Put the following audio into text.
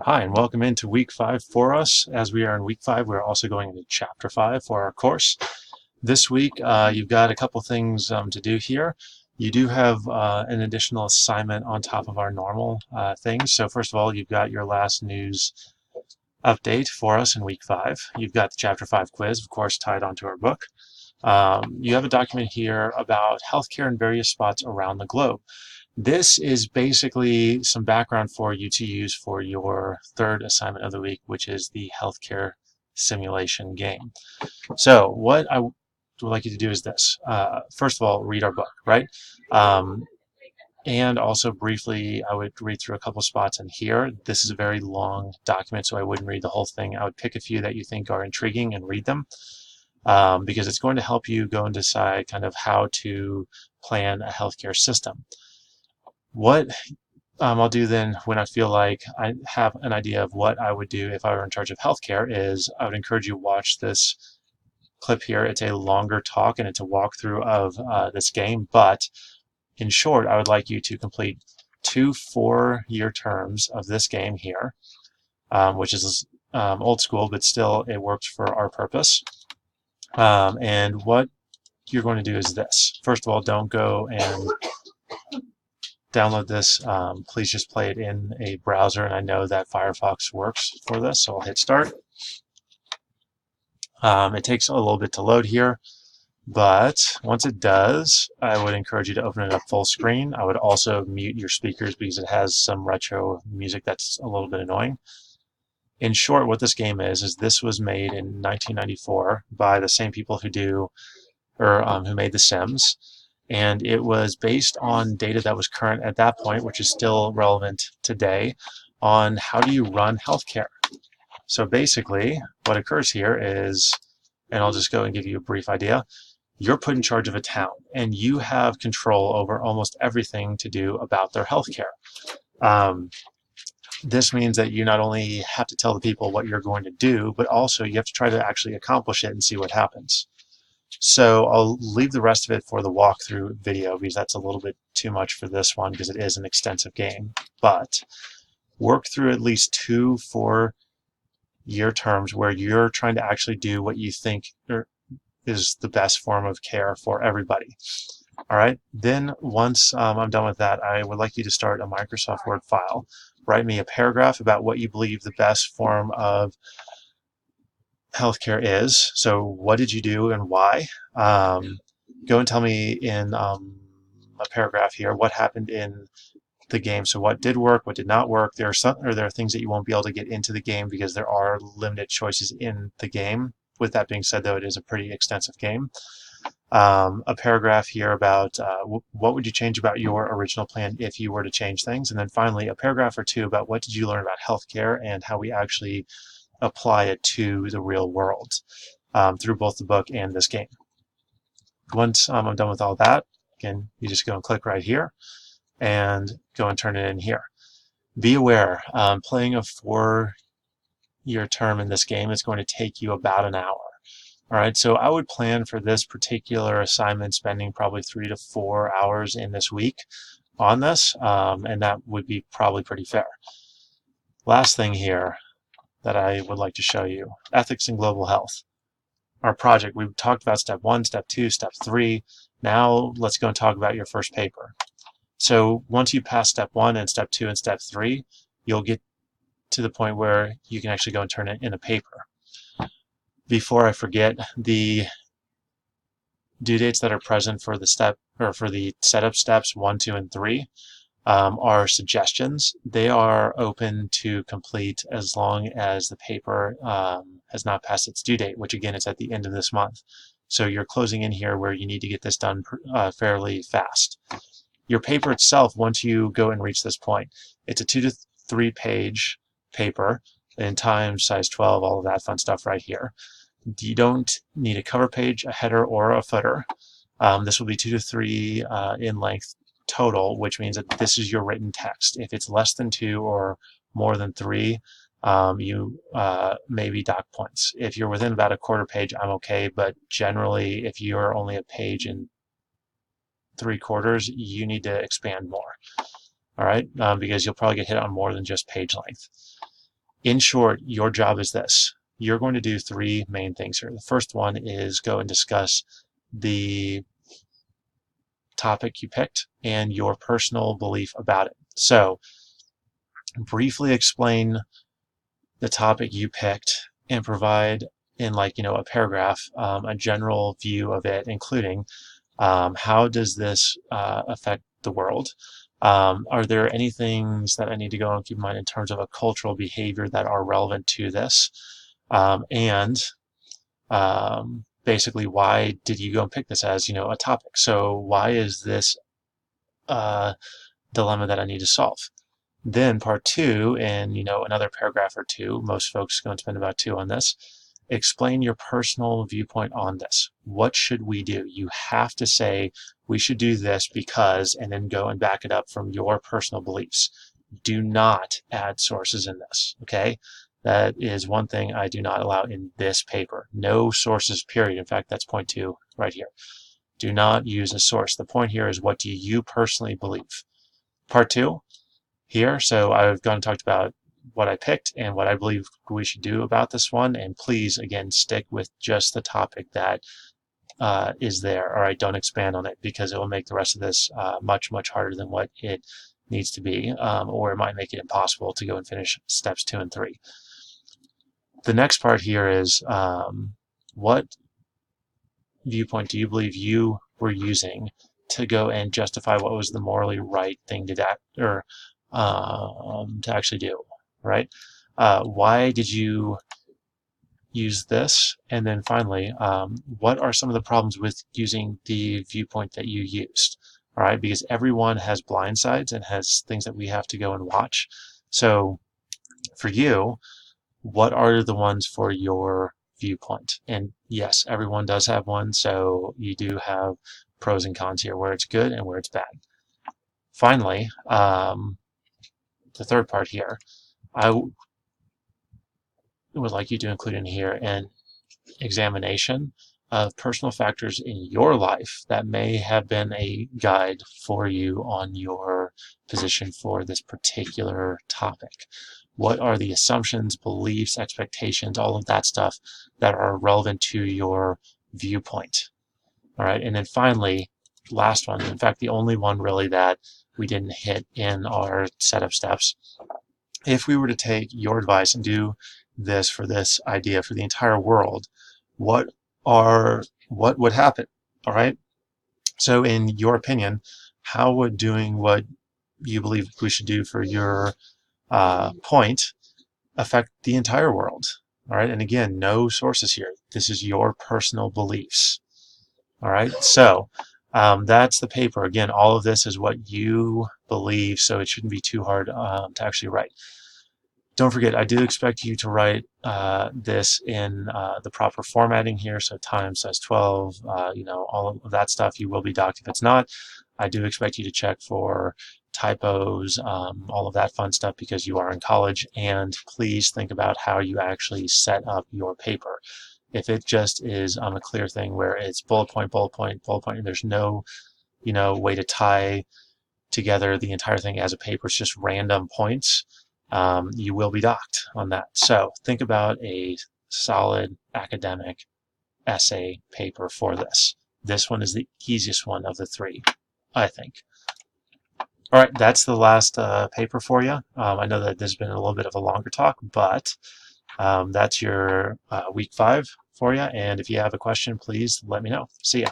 Hi, and welcome into week 5 for us. As we are in week 5, we're also going into chapter 5 for our course. This week, you've got a couple things to do here. You do have an additional assignment on top of our normal things. So first of all, you've got your last news update for us in week 5. You've got the chapter 5 quiz, of course, tied onto our book. You have a document here about healthcare in various spots around the globe. This is basically some background for you to use for your third assignment of the week, which is the healthcare simulation game. So what I would like you to do is this. First of all, read our book, right? And also briefly, I would read through a couple spots in here. This is a very long document, so I wouldn't read the whole thing. I would pick a few that you think are intriguing and read them. Because it's going to help you go and decide kind of how to plan a healthcare system. What I'll do then when I feel like I have an idea of what I would do if I were in charge of healthcare is I would encourage you to watch this clip here. It's a longer talk and it's a walkthrough of this game, but in short, I would like you to complete 2 4-year terms of this game here, which is old school, but still it works for our purpose. And what you're going to do is this. First of all, don't go and download this. Please just play it in a browser, and I know that Firefox works for this, so I'll hit start. It takes a little bit to load here, but once it does, I would encourage you to open it up full screen. I would also mute your speakers because it has some retro music that's a little bit annoying. In short, what this game is this was made in 1994 by the same people who made The Sims, and it was based on data that was current at that point, which is still relevant today, on how do you run healthcare. So basically, what occurs here is, and I'll just go and give you a brief idea, you're put in charge of a town, and you have control over almost everything to do about their healthcare. This means that you not only have to tell the people what you're going to do, but also you have to try to actually accomplish it and see what happens. So I'll leave the rest of it for the walkthrough video because that's a little bit too much for this one because it is an extensive game. But work through at least 2 4-year terms where you're trying to actually do what you think is the best form of care for everybody. All right. Then once I'm done with that, I would like you to start a Microsoft Word file. Write me a paragraph about what you believe the best form of healthcare is. So what did you do and why? Go and tell me in a paragraph here what happened in the game. So what did work, what did not work. There are things that you won't be able to get into the game because there are limited choices in the game. With that being said, though, it is a pretty extensive game. A paragraph here about what would you change about your original plan if you were to change things. And then finally, a paragraph or two about what did you learn about healthcare and how we actually apply it to the real world through both the book and this game. Once I'm done with all that, again, you just go and click right here and go and turn it in here. Be aware, playing a 4-year term in this game is going to take you about an hour. All right, so I would plan for this particular assignment spending probably 3 to 4 hours in this week on this, and that would be probably pretty fair. Last thing here that I would like to show you, ethics and global health. Our project, we've talked about step 1, step 2, step 3. Now let's go and talk about your first paper. So once you pass step 1 and step 2 and step 3, you'll get to the point where you can actually go and turn it in a paper. Before I forget, the due dates that are present for the setup steps 1, 2, and 3 are suggestions. They are open to complete as long as the paper has not passed its due date, which again is at the end of this month. So you're closing in here where you need to get this done fairly fast. Your paper itself, once you go and reach this point, it's a 2 to 3 page paper in Times, size 12, all of that fun stuff right here. You don't need a cover page, a header, or a footer. This will be 2 to 3 in length total, which means that this is your written text. If it's less than 2 or more than 3, you maybe dock points. If you're within about a quarter page, I'm okay, but generally if you're only a page and 3/4, you need to expand more. All right, because you'll probably get hit on more than just page length. In short, your job is this. You're going to do three main things here. The first one is go and discuss the topic you picked and your personal belief about it. So briefly explain the topic you picked and provide in a paragraph, a general view of it, including how does this affect the world? Are there any things that I need to go and keep in mind in terms of a cultural behavior that are relevant to this? And basically, why did you go and pick this as a topic? So why is this dilemma that I need to solve? Then part two, in another paragraph or two, most folks go and spend about two on this. Explain your personal viewpoint on this. What should we do? You have to say we should do this because, and then go and back it up from your personal beliefs. Do not add sources in this, okay? That is one thing I do not allow in this paper. No sources, period. In fact, that's point two right here. Do not use a source. The point here is, what do you personally believe? Part two here. So I've gone and talked about what I picked and what I believe we should do about this one. And please, again, stick with just the topic that is there. All right, don't expand on it, because it will make the rest of this much, much harder than what it needs to be, or it might make it impossible to go and finish steps 2 and 3. The next part here is, what viewpoint do you believe you were using to go and justify what was the morally right thing to to actually do, right? Why did you use this? And then finally, what are some of the problems with using the viewpoint that you used? All right, because everyone has blind sides and has things that we have to go and watch. So for you, what are the ones for your viewpoint? And yes, everyone does have one, so you do have pros and cons here, where it's good and where it's bad. Finally, the third part here, I would like you to include in here an examination of personal factors in your life that may have been a guide for you on your position for this particular topic. What are the assumptions, beliefs, expectations, all of that stuff that are relevant to your viewpoint? All right, and then finally, last one, in fact, the only one really that we didn't hit in our setup steps. If we were to take your advice and do this for this idea for the entire world, what would happen? All right. So in your opinion, how would doing what you believe we should do for your point affect the entire world? All right. And again, no sources here. This is your personal beliefs. All right. So that's the paper. Again, all of this is what you believe, so it shouldn't be too hard to actually write. Don't forget, I do expect you to write this in the proper formatting here. So times size 12, all of that stuff you will be docked. If it's not, I do expect you to check for typos, all of that fun stuff, because you are in college. And please think about how you actually set up your paper. If it just is a clear thing where it's bullet point, bullet point, bullet point, and there's no, way to tie together the entire thing as a paper, it's just random points, you will be docked on that. So think about a solid academic essay paper for this. This one is the easiest one of the three, I think. All right, that's the last paper for you. I know that this has been a little bit of a longer talk, but that's your week 5 for you. And if you have a question, please let me know. See ya.